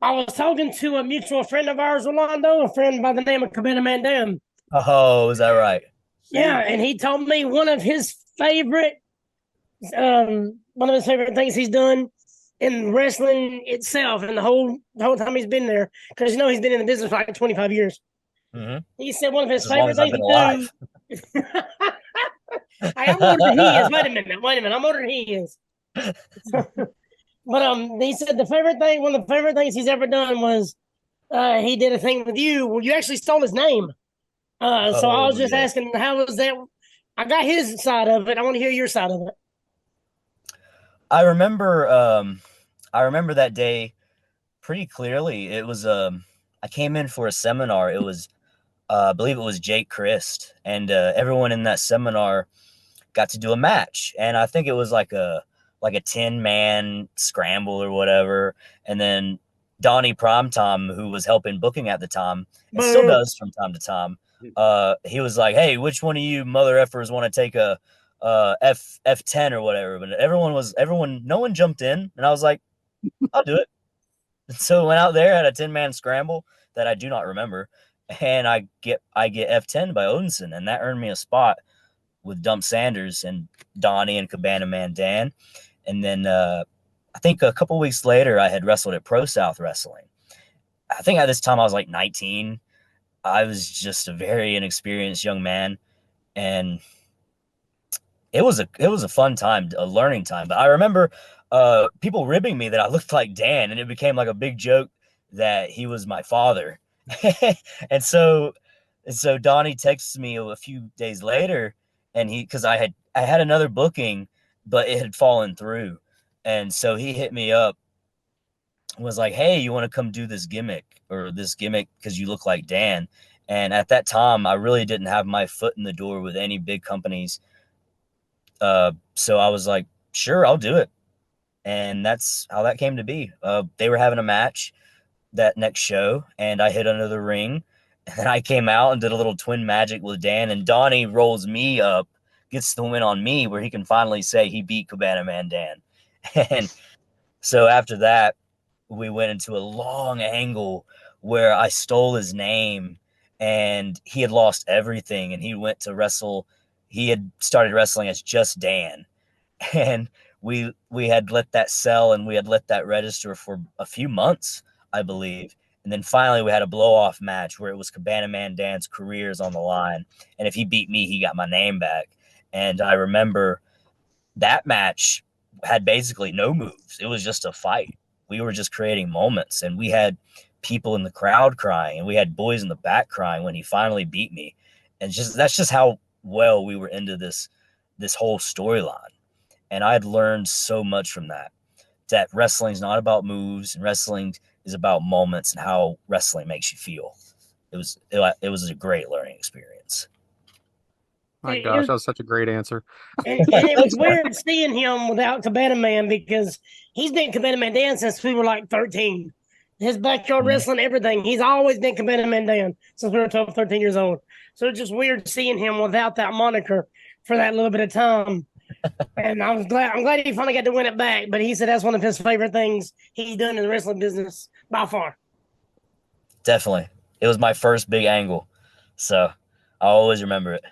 I was talking to a mutual friend of ours, Rolando, a friend by the name of Cabana Man. Oh, is that right? Yeah, and he told me one of his favorite things he's done in wrestling itself, and the whole time he's been there, because he's been in the business for like 25 years. Hmm. He said one of his As long favorite as I've things been to do. alive. I'm older than he is. Wait a minute, I'm older than he is. But he said one of the favorite things he's ever done was he did a thing with you. Well, you actually stole his name. So I Oh was just yeah. asking, how was that? I got his side of it. I want to hear your side of it. I remember I remember that day pretty clearly. It was I came in for a seminar. It was I believe it was Jake Christ, and everyone in that seminar got to do a match. And I think it was like a 10-man scramble or whatever. And then Donnie Primetime, who was helping booking at the time and still Boo. does from time to time, he was like, "Hey, which one of you mother effers want to take a F10 or whatever?" But no one jumped in, and I was like, "I'll do it." So I went out there, had a 10-man scramble that I do not remember, and I get F10 by Odinson, and that earned me a spot with Dump Sanders and Donnie and Cabana Man Dan. And then I think a couple weeks later, I had wrestled at Pro South Wrestling. I think at this time I was like 19. I was just a very inexperienced young man, and it was a fun time, a learning time. But I remember people ribbing me that I looked like Dan, and it became like a big joke that he was my father. and so and so Donnie texts me a few days later, and he because I had another booking, but it had fallen through, and so he hit me up and was like, "Hey, you want to come do this gimmick because you look like Dan?" And at that time, I really didn't have my foot in the door with any big companies, so I was like, "Sure, I'll do it." And that's how that came to be. They were having a match that next show, and I hit under the ring. And I came out and did a little twin magic with Dan, and Donnie rolls me up, gets the win on me, where he can finally say he beat Cabana Man Dan. And so after that, we went into a long angle where I stole his name, and he had lost everything, and he went to wrestle. He had started wrestling as just Dan, and we had let that sell, and we had let that register for a few months, I believe. And then finally we had a blow off match where it was Cabana Man Dan's careers on the line. And if he beat me, he got my name back. And I remember that match had basically no moves. It was just a fight. We were just creating moments, and we had people in the crowd crying, and we had boys in the back crying when he finally beat me. And just that's just how well we were into this whole storyline. And I'd learned so much from that wrestling's not about moves, and wrestling is about moments and how wrestling makes you feel. It was a great learning experience. It, My gosh, it, that was such a great answer. and it was Thanks, man. weird seeing him without Cabana Man because he's been Cabana Man Dan since we were like 13. His backyard Mhm. wrestling, everything. He's always been Cabana Man Dan since we were 12, 13 years old. So it's just weird seeing him without that moniker for that little bit of time. And I'm glad he finally got to win it back. But he said that's one of his favorite things he's done in the wrestling business by far. Definitely, it was my first big angle, so I'll always remember it.